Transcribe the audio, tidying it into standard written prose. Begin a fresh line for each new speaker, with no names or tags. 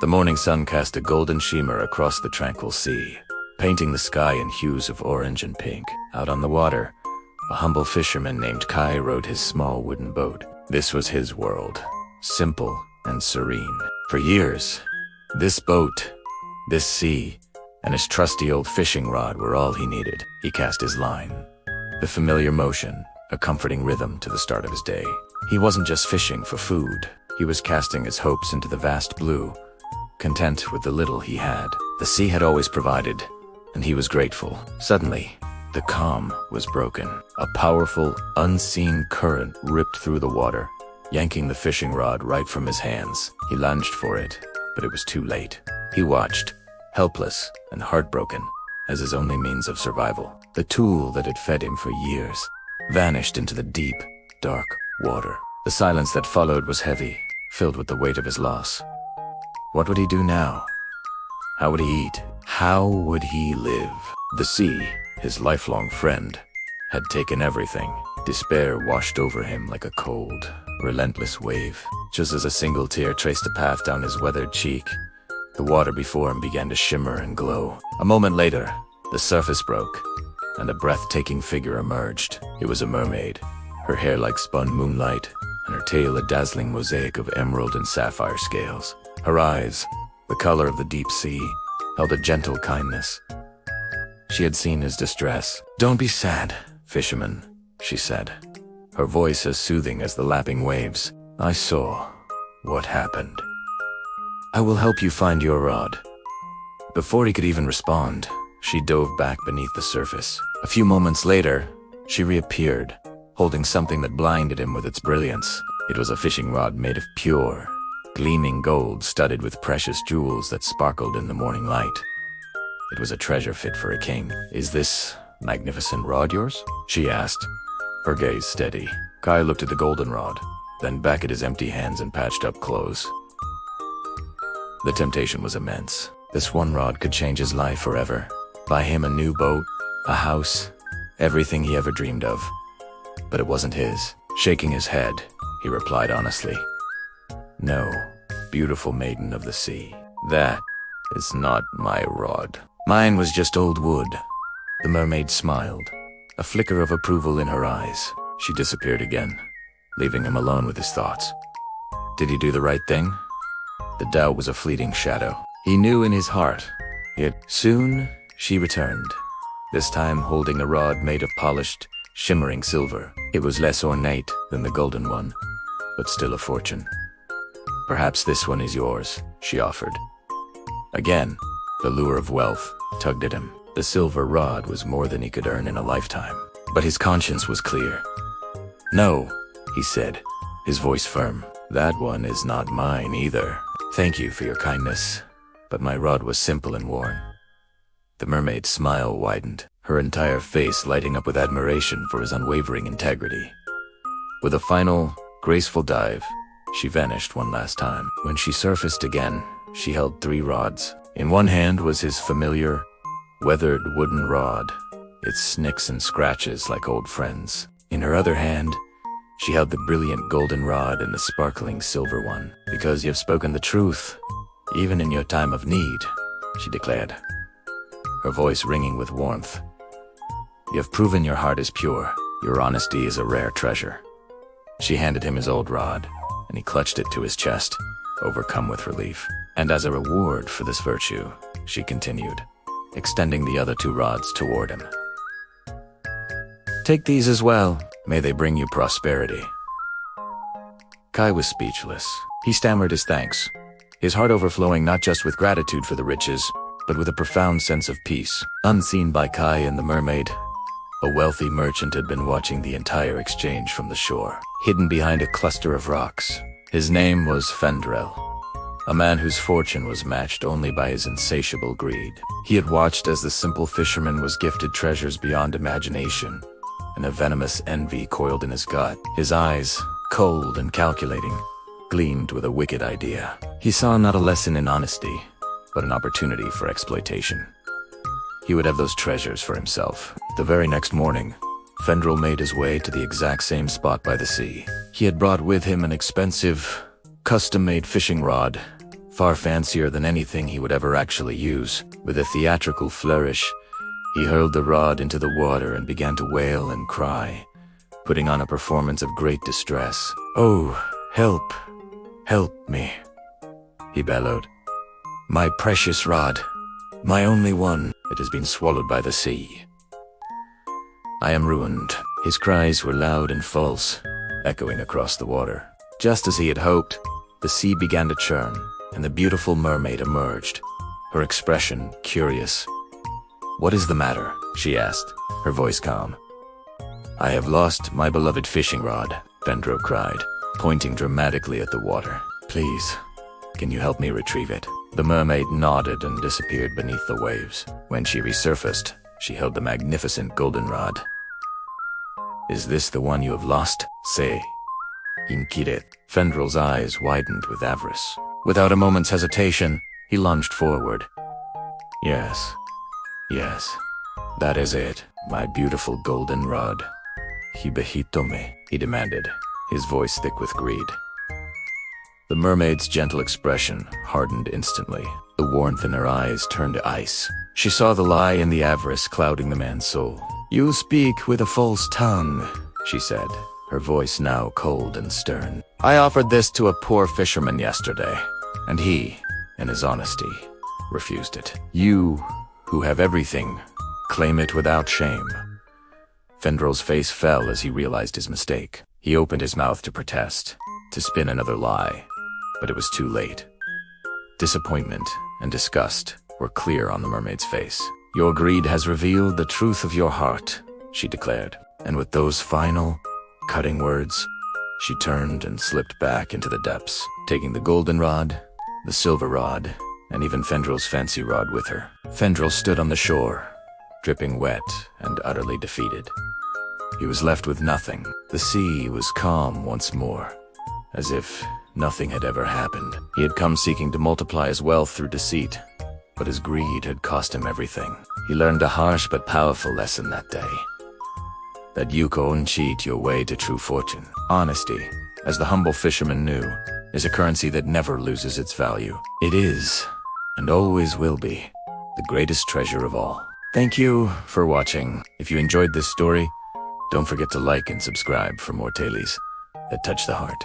The morning sun cast a golden shimmer across the tranquil sea, painting the sky in hues of orange and pink. Out on the water, a humble fisherman named Kai rowed his small wooden boat. This was his world, simple and serene. For years, this boat, this sea, and his trusty old fishing rod were all he needed. He cast his line, the familiar motion, a comforting rhythm to the start of his day. He wasn't just fishing for food. He was casting his hopes into the vast blue, content with the little he had. The sea had always provided, and he was grateful. Suddenly, the calm was broken. A powerful, unseen current ripped through the water, yanking the fishing rod right from his hands. He lunged for it, but it was too late. He watched, helpless and heartbroken, as his only means of survival, the tool that had fed him for years, vanished into the deep, dark water. The silence that followed was heavy, filled with the weight of his loss. What would he do now? How would he eat? How would he live? The sea, his lifelong friend, had taken everything. Despair washed over him like a cold, relentless wave. Just as a single tear traced a path down his weathered cheek, the water before him began to shimmer and glow. A moment later, the surface broke, and a breathtaking figure emerged. It was a mermaid, her hair like spun moonlight, and her tail a dazzling mosaic of emerald and sapphire scales. Her eyes, the color of the deep sea, held a gentle kindness. She had seen his distress. "Don't be sad, fisherman," she said, her voice as soothing as the lapping waves. "I saw what happened. I will help you find your rod." Before he could even respond, she dove back beneath the surface. A few moments later, she reappeared, holding something that blinded him with its brilliance. It was a fishing rod made of pure, gleaming gold studded with precious jewels that sparkled in the morning light. It was a treasure fit for a king. "Is this magnificent rod yours?" she asked, her gaze steady. Kai looked at the golden rod, then back at his empty hands and patched up clothes. The temptation was immense. This one rod could change his life forever, buy him a new boat, a house, everything he ever dreamed of. But it wasn't his. Shaking his head, he replied honestly, "No, beautiful maiden of the sea, that is not my rod. Mine was just old wood." The mermaid smiled, a flicker of approval in her eyes. She disappeared again, leaving him alone with his thoughts. Did he do the right thing? The doubt was a fleeting shadow. He knew in his heart. Yet soon she returned, this time holding a rod made of polished, shimmering silver. It was less ornate than the golden one, but still a fortune. "Perhaps this one is yours," she offered. Again, the lure of wealth tugged at him. The silver rod was more than he could earn in a lifetime, but his conscience was clear. "No," he said, his voice firm. "That one is not mine either. Thank you for your kindness, but my rod was simple and worn." The mermaid's smile widened, her entire face lighting up with admiration for his unwavering integrity. With a final, graceful dive, she vanished one last time. When she surfaced again, she held 3 rods. In one hand was his familiar, weathered wooden rod, its snicks and scratches like old friends. In her other hand, she held the brilliant golden rod and the sparkling silver one. "Because you've spoken the truth, even in your time of need," she declared, her voice ringing with warmth. "You have proven your heart is pure. Your honesty is a rare treasure." She handed him his old rod, and he clutched it to his chest, overcome with relief. "And as a reward for this virtue," she continued, extending the other 2 rods toward him, "take these as well. May they bring you prosperity." Kai was speechless. He stammered his thanks, his heart overflowing not just with gratitude for the riches, but with a profound sense of peace. Unseen by Kai and the mermaid, a wealthy merchant had been watching the entire exchange from the shore, hidden behind a cluster of rocks. His name was Fendrel, a man whose fortune was matched only by his insatiable greed. He had watched as the simple fisherman was gifted treasures beyond imagination, and a venomous envy coiled in his gut. His eyes, cold and calculating, gleamed with a wicked idea. He saw not a lesson in honesty, but an opportunity for exploitation. He would have those treasures for himself. The very next morning, Fendrel made his way to the exact same spot by the sea. He had brought with him an expensive, custom-made fishing rod, far fancier than anything he would ever actually use. With a theatrical flourish, he hurled the rod into the water and began to wail and cry, putting on a performance of great distress. "Oh, help! Help me!" he bellowed. "My precious rod, my only one, it has been swallowed by the sea. I am ruined." His cries were loud and false, echoing across the water. Just as he had hoped, the sea began to churn, and the beautiful mermaid emerged, her expression curious. "What is the matter?" she asked, her voice calm. "I have lost my beloved fishing rod," Fendro cried, pointing dramatically at the water. "Please, can you help me retrieve it?" The mermaid nodded and disappeared beneath the waves. When she resurfaced, she held the magnificent goldenrod. "Is this the one you have lost? Say, Inkiret." Fendrel's eyes widened with avarice. Without a moment's hesitation, he lunged forward. Yes, that is it, my beautiful goldenrod. "Hibahitome," he demanded, his voice thick with greed. The mermaid's gentle expression hardened instantly. The warmth in her eyes turned to ice. She saw the lie and the avarice clouding the man's soul. "You speak with a false tongue," she said, her voice now cold and stern. "I offered this to a poor fisherman yesterday, and he, in his honesty, refused it. You, who have everything, claim it without shame." Fendrel's face fell as he realized his mistake. He opened his mouth to protest, to spin another lie, but it was too late. Disappointment and disgust were clear on the mermaid's face. "Your greed has revealed the truth of your heart," she declared, and with those final, cutting words, she turned and slipped back into the depths, taking the goldenrod, the silver rod, and even Fendrel's fancy rod with her. Fendrel stood on the shore, dripping wet and utterly defeated. He was left with nothing. The sea was calm once more, as if nothing had ever happened. He had come seeking to multiply his wealth through deceit, but his greed had cost him everything. He learned a harsh but powerful lesson that day, that you can't cheat your way to true fortune. Honesty, as the humble fisherman knew, is a currency that never loses its value. It is, and always will be, the greatest treasure of all. Thank you for watching. If you enjoyed this story, don't forget to like and subscribe for more tales that touch the heart.